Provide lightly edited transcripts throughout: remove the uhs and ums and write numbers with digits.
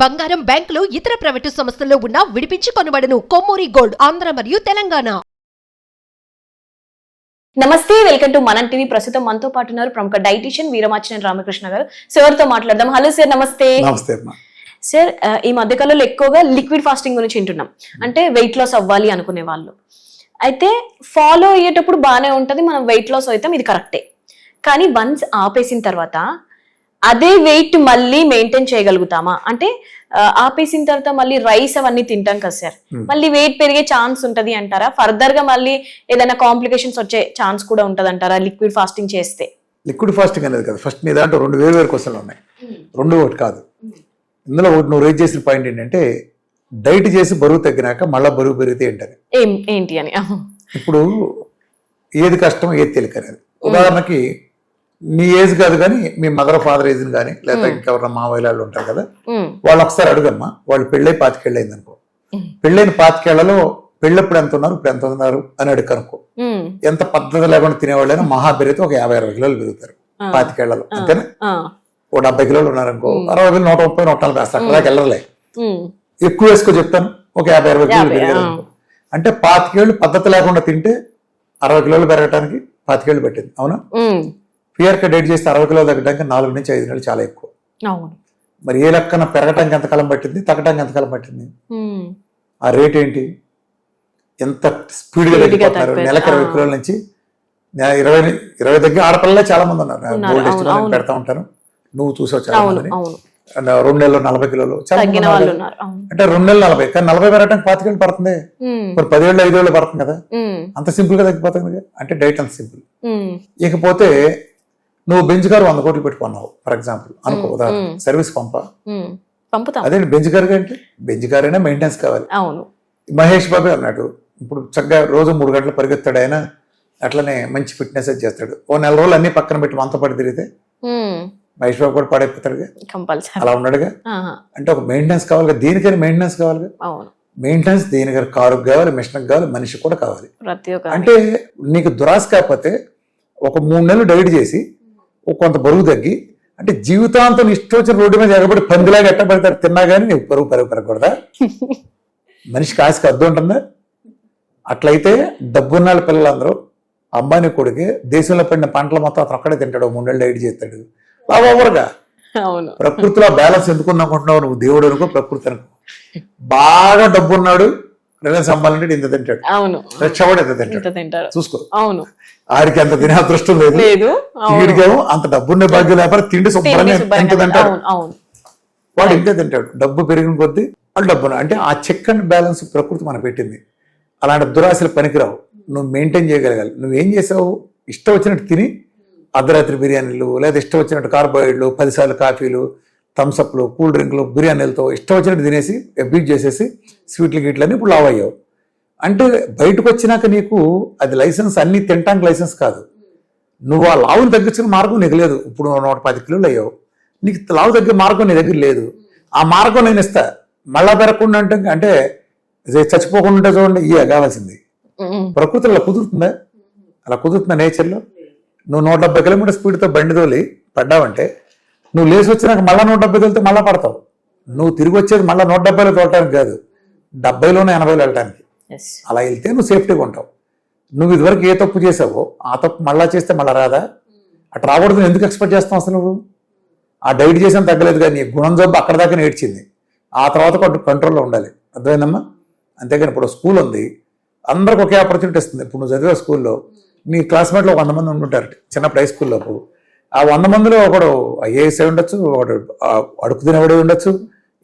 బంగారం, బ్యాంకులు, ఇతర ప్రైవేటు సంస్థల్లో ఉన్న విడిపించి కొనబడును. కొమ్మూరి గోల్డ్, ఆంధ్ర మరియు తెలంగాణ. నమస్తే, వెల్కమ్ టు మనం టీవీ. ప్రస్తుతం మనతో పాటు ఉన్నారు ప్రముఖ డైటీషియన్ వీరమాచినేని రామకృష్ణ గారు. సార్తో మాట్లాడదాం. హలో సార్, నమస్తే. నమస్తే సార్, ఈ మధ్య కాలంలో ఎక్కువగా లిక్విడ్ ఫాస్టింగ్ గురించి వింటున్నాం. అంటే వెయిట్ లాస్ అవ్వాలి అనుకునే వాళ్ళు అయితే ఫాలో అయ్యేటప్పుడు బాగానే ఉంటది, మనం వెయిట్ లాస్ అవుతాం, ఇది కరెక్టే. కానీ వన్స్ ఆపేసిన తర్వాత అదే వెయిట్ మళ్ళీ మెయింటైన్ చేయగలుగుతామా? అంటే ఆపేసిన తర్వాత మళ్ళీ రైస్ అవన్నీ తింటాం కదా సార్, మళ్ళీ వెయిట్ పెరిగే ఛాన్స్ ఉంటది అంటారా? ఫర్దర్ గా మళ్ళీ ఏదైనా కాంప్లికేషన్స్ వచ్చే ఛాన్స్ కూడా ఉంటది అంటారా లిక్విడ్ ఫాస్టింగ్ చేస్తే? లిక్విడ్ ఫాస్టింగ్ అనేది కదా, ఫస్ట్ నీ దాంట్లో రెండు వేరు క్వశ్చన్లు ఉన్నాయి. రెండు ఒకటి కాదు. ఇందులో ఒకటి నువ్వు రేజ్ చేసిన పాయింట్ ఏంటంటే డైట్ చేసి బరువు తగ్గినాక మళ్ళీ బరువు పెరిగితే ఏంటని, ఏంటి అని. ఇప్పుడు ఏది కష్టం ఏది తేలిక అనేది. ఉదాహరణకి నీ ఏజ్ కాదు కానీ మీ మదర్ ఫాదర్ ఏజ్ కానీ లేదా ఇంకెవరన్నా మామయ్య వాళ్ళు ఉంటారు కదా, వాళ్ళు ఒకసారి అడుగమ్మా, వాళ్ళు పెళ్ళై 25 ఏళ్ళు అయింది అనుకో, పెళ్ళైన 25 ఏళ్లలో పెళ్ళప్పుడు ఎంత ఉన్నారు, ఇప్పుడు ఎంత ఉన్నారు అని అడుగుకనుకో, ఎంత పద్ధతి లేకుండా తినేవాళ్ళైనా మహా పెరిగితే ఒక 50-60 కిలోలు పెరుగుతారు 25 ఏళ్లలో, అంతేనా? ఓ 70 కిలోలు ఉన్నారనుకో, 60 కిలో 130, 140 వేస్తారు, అక్కడ వెళ్ళలే. ఎక్కువ వేసుకో చెప్తాను, ఒక 50-60 కిలోలు పెరిగారు అనుకో. అంటే 25 ఏళ్ళు పద్ధతి లేకుండా తింటే 60 కిలోలు పెరగడానికి 25 ఏళ్ళు పట్టింది, అవునా? ఫియర్గా డైట్ చేస్తే 60 కిలోలు తగ్గడానికి 4 నుంచి 5 నెలలు చాలా ఎక్కువ. మరి ఏ లెక్కన పెరగటానికి ఎంతకాలం పట్టింది, తగ్గడానికి ఎంతకాలం పట్టింది? ఆ రేట్ ఏంటి? ఎంత స్పీడ్గా తగ్గిపోతున్నారు. నెలకు 20 కిలోల నుంచి 20 దగ్గర ఆడపిల్లలే చాలా మంది ఉన్నారు. గోల్డ్ టెస్ట్ పెడతా ఉంటాను, నువ్వు చూసావు చాలా మందిని. 2 నెలలు 40 కిలోలు చాలా మంది ఉన్నారు. అంటే 2 నెలలు 40, కానీ 40 పెరగడానికి 25 ఏళ్ళు పడుతుంది. మరి 10 ఏళ్ళు 5 ఏళ్ళు పడుతుంది కదా, అంత సింపుల్ గా తగ్గిపోతుంది. అంటే డైట్ అంత సింపుల్. ఇకపోతే నువ్వు బెంచ్ కారు 100 కోట్లు పెట్టుకున్నావు ఫర్ ఎగ్జాంపుల్ అనుకో, ఉదాహరణ సర్వీస్ పంపుతా. అదే బెంచ్ కారు అంటే బెంచ్ కార్ అయినా మెయింటెనెన్స్ కావాలి. మహేష్ బాబు అన్నాడు, ఇప్పుడు చక్కగా రోజు 3 గంటలు పరిగెత్తాడు ఆయన, అట్లనే మంచి ఫిట్నెస్ చేస్తాడు. ఓ 4 రోజులు అన్ని పక్కన పెట్టి మనతో పడి తిరిగితే మహేష్ బాబు కూడా పాడైపోతాడుగా, అలా ఉన్నాడుగా. అంటే ఒక మెయింటెనెన్స్ కావాలి, దేనికైనా మెయింటెనెన్స్ కావాలి. మెయింటెనెన్స్ దేనికైనా కారుకు కావాలి, మిషన్కి కావాలి, మనిషికి కూడా కావాలి. అంటే నీకు దురాశ కాకపోతే ఒక 3 నెలలు డైట్ చేసి కొంత బరువు తగ్గి, అంటే జీవితాంతం ఇష్టం వచ్చిన రోడ్డు మీద ఎగబడి పందిలాగా ఎట్టబడతారు తిన్నా కానీ నీకు బరువు పెరగకూడదా? మనిషికి ఆశకి అర్థం ఉంటుందా? అట్లయితే డబ్బున్నాళ్ళ పిల్లలందరూ అంబానీ కొడుకు దేశంలో పడిన పంటలు మొత్తం అతను ఒక్కడే తింటాడు, 3 నెలలు డైట్ చేస్తాడు. ఓవర్గా ప్రకృతిలో బ్యాలెన్స్ ఎందుకు అనుకుంటున్నావు నువ్వు? దేవుడు అనుకో, ప్రకృతి అనుకో. బాగా డబ్బున్నాడు, రిలయన్స్ అమ్మాలంటే ఇంత తింటాడు, రక్షవాడు ఎంత తింటాడు చూసుకో. ఆడికి అంత తినే అదృష్టం లేదు, వీడికేమో అంత డబ్బున్న భాగ్యం లేకపోతే తిండి శుభ్రంగా ఎంత తింటాడు, వాడు ఇంతే తింటాడు. డబ్బు పెరిగిన కొద్దీ వాళ్ళు డబ్బున, అంటే ఆ చెక్ అండ్ బ్యాలెన్స్ ప్రకృతి మనకు పెట్టింది. అలాంటి దురాశలు పనికిరావు, నువ్వు మెయింటైన్ చేయగలగాలి. నువ్వేం చేసావు? ఇష్టం వచ్చినట్టు తిని అర్ధరాత్రి బిర్యానీలు, లేదా ఇష్టం వచ్చినట్టు కార్బోహైడ్రేట్లు, 10 సార్లు కాఫీలు, థమ్స్అప్లు, కూల్ డ్రింక్లు, బిర్యానీలతో ఇష్టం వచ్చినట్టు తినేసి అబ్యూజ్ చేసేసి స్వీట్లు గిట్లని ఇప్పుడు లావ్ అయ్యావు. అంటే బయటకు వచ్చినాక నీకు అది లైసెన్స్, అన్ని తినటానికి లైసెన్స్ కాదు. నువ్వు ఆ లావుని తగ్గించిన మార్గం నీకు లేదు. ఇప్పుడు 110 కిలోలు అయ్యావు, నీకు లావు తగ్గే మార్గం నీ దగ్గర లేదు. ఆ మార్గం నేను ఇస్తా, మళ్ళా పెరగకుండా అంటే చచ్చిపోకుండా ఉంటే చూడండి, ఇక కావాల్సింది. ప్రకృతిలో అలా కుదురుతుందా? అలా కుదురుతుందా నేచర్లో? నువ్వు 170 కిలోమీటర్ స్పీడ్తో బండి తోలి పడ్డావంటే నువ్వు లేచి వచ్చినాక మళ్ళీ 170 తోలితే మళ్ళీ పడతావు. నువ్వు తిరిగి వచ్చేది మళ్ళీ 170లో తోలటానికి కాదు, 70లోనే 80లో వెళ్ళటానికి. అలా వెళ్తే నువ్వు సేఫ్టీగా ఉంటావు. నువ్వు ఇదివరకు ఏ తప్పు చేసావో ఆ తప్పు మళ్ళా చేస్తే మళ్ళీ రాదా? అట్లా రాకూడదు ఎందుకు ఎక్స్పెక్ట్ చేస్తావు అసలు? నువ్వు ఆ డైట్ చేసాను తగ్గలేదు కానీ నీ గుణం జబ్బు అక్కడ దాకా నేర్చింది, ఆ తర్వాత కంట్రోల్లో ఉండాలి. అర్థమైందమ్మా? అంతేగాని ఇప్పుడు స్కూల్ ఉంది, అందరికి ఒకే ఆపర్చునిటీ ఇస్తుంది. ఇప్పుడు నువ్వు చదివే స్కూల్లో నీ క్లాస్మేట్లో 100 మంది ఉంటుంటారు చిన్నప్పుడు హై స్కూల్లో. ఆ 100 మందిలో ఒకడు ఐఏఎస్ అయి ఉండొచ్చు, ఒకడు అడుగు తినేవాడు ఉండొచ్చు,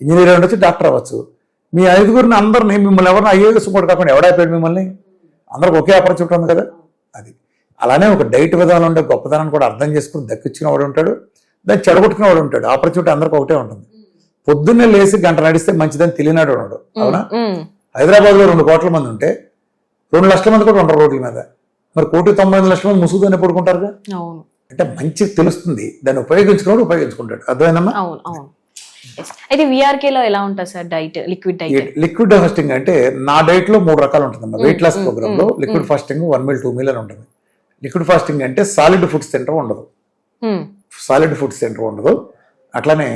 ఇంజనీర్ ఉండొచ్చు, డాక్టర్ అవ్వచ్చు. మీ 5గురిని అందరినీ, మిమ్మల్ని ఎవరిని ఐఏఎస్ కూడా కాకుండా ఎవడైపోయాడు మిమ్మల్ని? అందరికి ఒకే ఆపర్చునిటీ ఉంది కదా. అది అలానే ఒక డైట్ విధానం ఉండే గొప్పతనాన్ని కూడా అర్థం చేసుకుని దక్కించిన వాడు ఉంటాడు, దాన్ని చెడగొట్టుకున్న వాడు ఉంటాడు. ఆపర్చునిటీ అందరికి ఒకటే ఉంటుంది. పొద్దున్నే లేసి గంట నడిస్తే మంచిదని తెలియనాడు ఉన్నాడు, అవునా? హైదరాబాద్లో 2 కోట్ల మంది ఉంటే 2 లక్షల మంది కూడా ఉండరు రోడ్ల మీద. మరి 1,90,00,000 మంది ముసుగుతోనే పడుకుంటారుగా. అంటే మంచి తెలుస్తుంది, దాన్ని ఉపయోగించుకున్నాడు, ఉపయోగించుకుంటాడు. అర్థమైందమ్మా? అయితే విఆర్కే లో ఎలా ఉంటుంది సార్ డైట్? లిక్విడ్ ఫాస్టింగ్ అంటే నా డైట్ లో 3 రకాలు ఉంటుందమ్మా. వెయిట్ లాస్ ప్రోగ్రామ్ లో లిక్విడ్ ఫాస్టింగ్ 1 మీల్ 2 మీల్ అని ఉంటుంది. లిక్విడ్ ఫాస్టింగ్ అంటే సాలిడ్ ఫుడ్స్ తింటూ ఉండదు, సాలిడ్ ఫుడ్స్ తింటూ ఉండదు. అట్లానే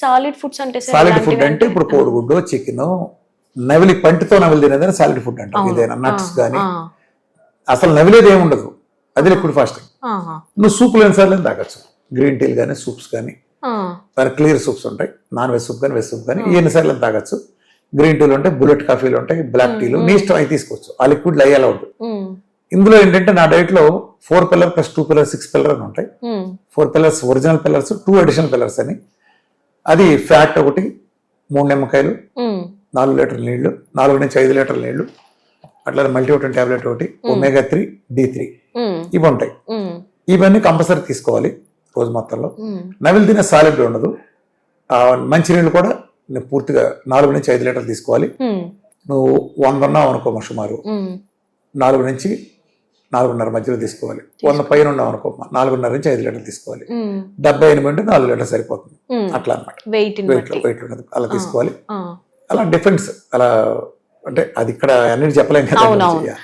సాలిడ్ ఫుడ్స్ అంటే sir సాలిడ్ ఎలాంటివి ఫుడ్ అంటే ఇప్పుడు కోడిగుడ్డు చికెన్ నవిలి పంటితో నవిలి తినేదని సాలిడ్ ఫుడ్ అంటాం. ఏదైనా నట్స్ కానీ అసలు నవిలేది ఏమి ఉండదు, అది లిక్విడ్ ఫాస్టింగ్. నువ్వు సూపులు ఎన్నిసార్లు తాగొచ్చు, గ్రీన్ టీలు కానీ సూప్స్ కానీ, క్లియర్ సూప్స్ ఉంటాయి, నాన్ వెజ్ సూప్ కానీ వెజ్ సూప్ కానీ ఎన్నిసార్లు తాగొచ్చు. గ్రీన్ టీలు ఉంటాయి, బుల్లెట్ కాఫీలు ఉంటాయి, బ్లాక్ టీలు, నీ ఇష్టం అవి తీసుకోవచ్చు. ఆ లిక్విడ్ అయ్యేలా ఉంటుంది. ఇందులో ఏంటంటే నా డైట్ లో 4 పిల్లర్ ప్లస్ 2 పిల్లర్ 6 పిల్లర్ అని ఉంటాయి. 4 pillars original pillars, 2 additional pillars అని. అది ఫ్యాట్ ఒకటి, 3 నిమ్మకాయలు, 4 లీటర్ల నీళ్లు, 4 నుంచి 5 లీటర్ల నీళ్లు, అట్లా మల్టీవిటమిన్ టాబ్లెట్ ఒకటి, ఒమేగా 3 D3 ఇవి ఉంటాయి. ఇవన్నీ కంపల్సరీ తీసుకోవాలి రోజు మొత్తంలో. నవిలి తినే సాలిడ్ ఉండదు. మంచినీళ్ళు కూడా పూర్తిగా 4 నుంచి 5 లీటర్లు తీసుకోవాలి. నువ్వు 100 ఉన్నావు అనుకో సుమారు 4 నుంచి 4.5 మధ్యలో తీసుకోవాలి. 100 పైన ఉన్నావు అనుకో 4.5 నుంచి 5 లీటర్లు తీసుకోవాలి. 78 ఉంటే 4 లీటర్లు సరిపోతుంది. అట్లా అనమాట. వెయిట్ ఉండదు, అలా తీసుకోవాలి. అలా డిఫరెన్స్ అలా అంటే అది ఇక్కడ అన్నిటి చెప్పలేం కదా.